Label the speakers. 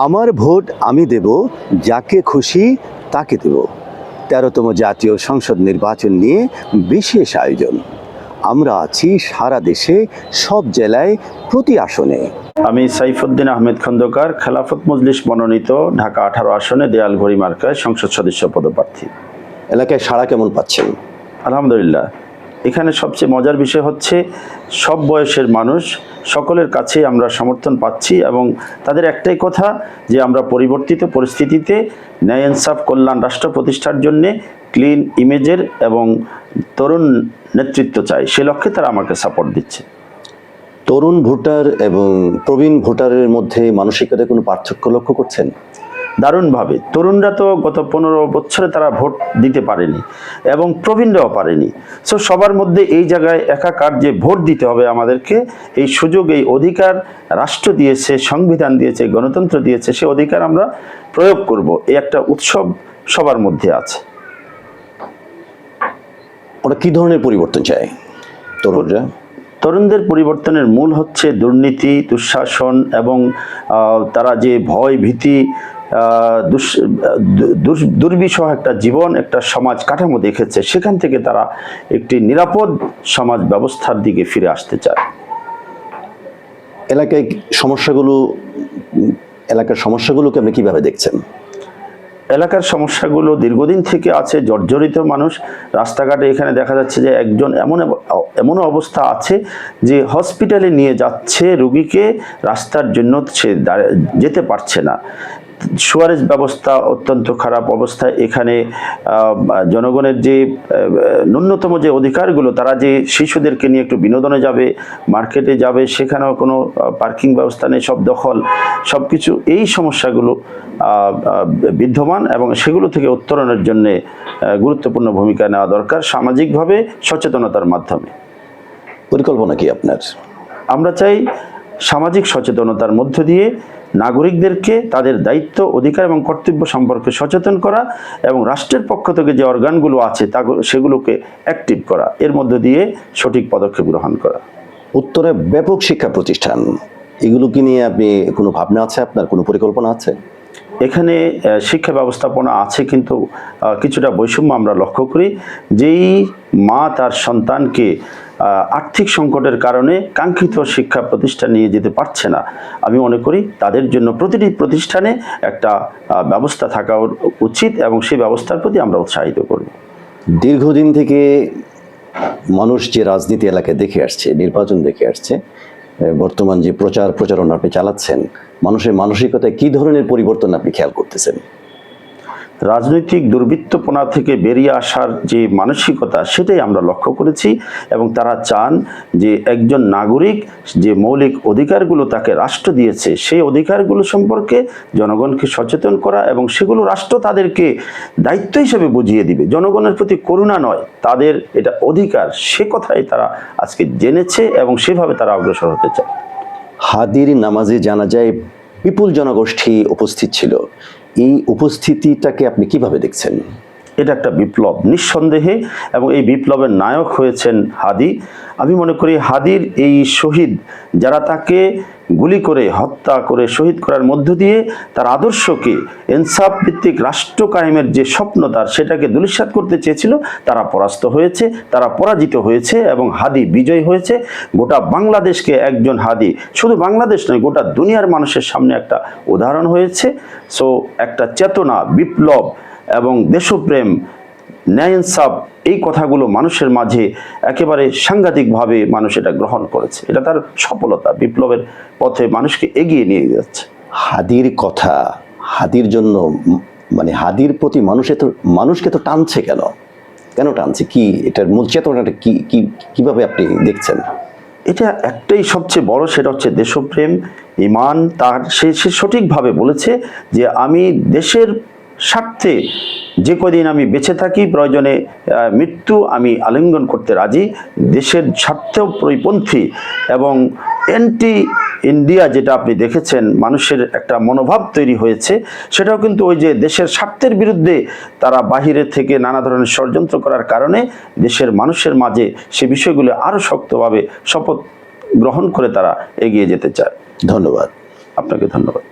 Speaker 1: আমার ভোট আমি দেব, যাকে খুশি তাকে দেব। ১৩তম জাতীয় সংসদ নির্বাচন নিয়ে বিশেষ আয়োজন। আমরা আছি সারা দেশে, সব জেলায়, প্রতি আসনে।
Speaker 2: আমি সাইফুদ্দিন আহমেদ খন্দকার, খেলাফত মজলিস মনোনীত ঢাকা ১৮ আসনে দেয়ালঘড়ি মার্কায় সংসদ সদস্য পদপ্রার্থী।
Speaker 1: এলাকায় সাড়া কেমন পাচ্ছেন?
Speaker 2: আলহামদুলিল্লাহ। এখানে সবচেয়ে মজার বিষয় হচ্ছে সব বয়সের মানুষ সকলের কাছে আমরা সমর্থন পাচ্ছি এবং তাদের একটাই কথা যে আমরা পরিবর্তিত পরিস্থিতিতে ন্যায় ইনসাফ কল্যাণ রাষ্ট্র প্রতিষ্ঠার জন্যে ক্লিন ইমেজের এবং তরুণ নেতৃত্ব চাই, সে লক্ষ্যে তারা আমাকে সাপোর্ট দিচ্ছে।
Speaker 1: তরুণ ভোটার এবং প্রবীণ ভোটারের মধ্যে মানসিকতায় কোনো পার্থক্য লক্ষ্য করছেন?
Speaker 2: দারুণভাবে। তরুণরা তো গত 15 বছরে তারা ভোট দিতে পারেনি এবং প্রবীণরাও পারেনি। সো সবার মধ্যে এই জায়গায় একাকার যে ভোট দিতে হবে আমাদেরকে, এই সুযোগ, এই অধিকার রাষ্ট্র দিয়েছে, সংবিধান দিয়েছে, গণতন্ত্র দিয়েছে, সে অধিকার আমরা প্রয়োগ করব, এই একটা উৎসব সবার মধ্যে আছে।
Speaker 1: ওরা কি ধরনের পরিবর্তন চায় তরুণরা?
Speaker 2: তরুণদের পরিবর্তনের মূল হচ্ছে দুর্নীতি, দুঃশাসন এবং তারা যে ভয় ভীতি, দুর্বিষহ একটা জীবন, একটা সমাজ কাঠামো দেখেছে, সেখান থেকে তারা একটি নিরাপদ সমাজ ব্যবস্থার দিকে ফিরে আসতে চায়।
Speaker 1: এলাকার সমস্যাগুলোকে আপনি কিভাবে দেখছেন?
Speaker 2: এলাকার সমস্যাগুলো দীর্ঘদিন থেকে আছে। জর্জরিত মানুষ, রাস্তাঘাটে এখানে দেখা যাচ্ছে যে একজন এমন অবস্থা আছে যে হসপিটালে নিয়ে যাচ্ছে রুগীকে, রাস্তার জন্য সে যেতে পারছে না। সুয়ারেজ ব্যবস্থা অত্যন্ত খারাপ অবস্থায়। এখানে জনগণের যে ন্যূনতম যে অধিকারগুলো, তারা যে শিশুদেরকে নিয়ে একটু বিনোদনে যাবে, মার্কেটে যাবে, সেখানেও কোনো পার্কিং ব্যবস্থা নেই, সব দখল, সব কিছু, এই সমস্যাগুলো বিদ্যমান এবং সেগুলো থেকে উত্তরণের জন্য গুরুত্বপূর্ণ ভূমিকা নেওয়া দরকার সামাজিকভাবে সচেতনতার মাধ্যমে।
Speaker 1: পরিকল্পনা কি আপনার?
Speaker 2: আমরা চাই সামাজিক সচেতনতার মধ্য দিয়ে নাগরিকদেরকে তাদের দায়িত্ব, অধিকার এবং কর্তব্য সম্পর্কে সচেতন করা এবং রাষ্ট্রের পক্ষ থেকে যে অর্গানগুলো আছে সেগুলোকে অ্যাক্টিভ করা, এর মধ্য দিয়ে সঠিক পদক্ষেপ গ্রহণ করা।
Speaker 1: উত্তরে ব্যাপক শিক্ষা প্রতিষ্ঠান, এগুলোকে নিয়ে আপনি কোনো ভাবনা আছে আপনার, কোনো পরিকল্পনা আছে?
Speaker 2: এখানে শিক্ষা ব্যবস্থাপনা আছে, কিন্তু কিছুটা বৈষম্য আমরা লক্ষ্য করি। যেই মা তার সন্তানকে আর্থিক সংকটের কারণে কাঙ্ক্ষিত শিক্ষা প্রতিষ্ঠান নিয়ে যেতে পারছে না, আমি মনে করি তাদের জন্য প্রতিটি প্রতিষ্ঠানে একটা ব্যবস্থা থাকা উচিত এবং সেই ব্যবস্থার প্রতি আমরা উৎসাহিত করব।
Speaker 1: দীর্ঘদিন থেকে মানুষ যে রাজনীতি এলাকায় দেখে আসছে, নির্বাচন দেখে আসছে, বর্তমান যে প্রচারণা আপনি চালাচ্ছেন, মানুষের মানসিকতায় কি ধরনের পরিবর্তন আপনি খেয়াল করতেছেন?
Speaker 2: রাজনৈতিক দুর্বৃত্তপনা থেকে বেরিয়ে আসার যে মানসিকতা, সেটাই আমরা লক্ষ্য করেছি এবং তারা চান যে একজন নাগরিক যে মৌলিক অধিকারগুলো তাকে রাষ্ট্র দিয়েছে, সেই অধিকারগুলো সম্পর্কে জনগণকে সচেতন করা এবং সেগুলো রাষ্ট্র তাদেরকে দায়িত্ব হিসেবে বুঝিয়ে দিবে, জনগণের প্রতি করুণা নয়, তাদের এটা অধিকার, সে কথাই তারা আজকে জেনেছে এবং সেভাবে তারা অগ্রসর হতে চায়।
Speaker 1: হাদির নামাজে জানাজায় বিপুল জনগোষ্ঠী উপস্থিত ছিল, এই উপস্থিতিটাকে আপনি কিভাবে দেখছেন?
Speaker 2: এটা একটা বিপ্লব নিঃসন্দেহে, এবং এই বিপ্লবের নায়ক হয়েছেন হাদি। আমি মনে করি হাদির এই শহীদ, যারা তাকে গুলি করে হত্যা করে শহীদ করার মধ্য দিয়ে তার আদর্শকে, ইনসাফ ভিত্তিক রাষ্ট্র কায়েমের যে স্বপ্ন তার, সেটাকে ধূলিসাৎ করতে চেয়েছিল, তারা পরাস্ত হয়েছে, তারা পরাজিত হয়েছে এবং হাদি বিজয় হয়েছে। গোটা বাংলাদেশকে একজন হাদি, শুধু বাংলাদেশ নয়, গোটা দুনিয়ার মানুষের সামনে একটা উদাহরণ হয়েছে। সো একটা চেতনা, বিপ্লব এবং দেশপ্রেম, ন্যায় ইনসাফ, এই কথাগুলো মানুষের মাঝে একেবারে সাংঘাতিকভাবে মানুষ এটা গ্রহণ করেছে। এটা তার সফলতা, বিপ্লবের পথে মানুষকে এগিয়ে নিয়ে যাচ্ছে।
Speaker 1: হাদির কথা, হাদির জন্য, মানে হাদির প্রতি মানুষকে তো টানছে, কেন টানছে? কি এটার মূল চেতনাটা কিভাবে আপনি দেখছেন?
Speaker 2: এটা একটাই সবচেয়ে বড়, সেটা হচ্ছে দেশপ্রেম, ঈমান। তার সে সঠিকভাবে বলেছে যে আমি দেশের স্বার্থে যে কদিন আমি বেঁচে থাকি, প্রয়োজনে মৃত্যু আমি আলিঙ্গন করতে রাজি। দেশের স্বার্থেও পরিপন্থী এবং অ্যান্টি ইন্ডিয়া, যেটা আপনি দেখেছেন মানুষের একটা মনোভাব তৈরি হয়েছে, সেটাও কিন্তু ওই যে দেশের স্বার্থের বিরুদ্ধে তারা বাহিরে থেকে নানা ধরনের ষড়যন্ত্র করার কারণে দেশের মানুষের মাঝে সে বিষয়গুলো আরও শক্তভাবে শপথ গ্রহণ করে তারা এগিয়ে যেতে চায়।
Speaker 1: ধন্যবাদ।
Speaker 2: আপনাকে ধন্যবাদ।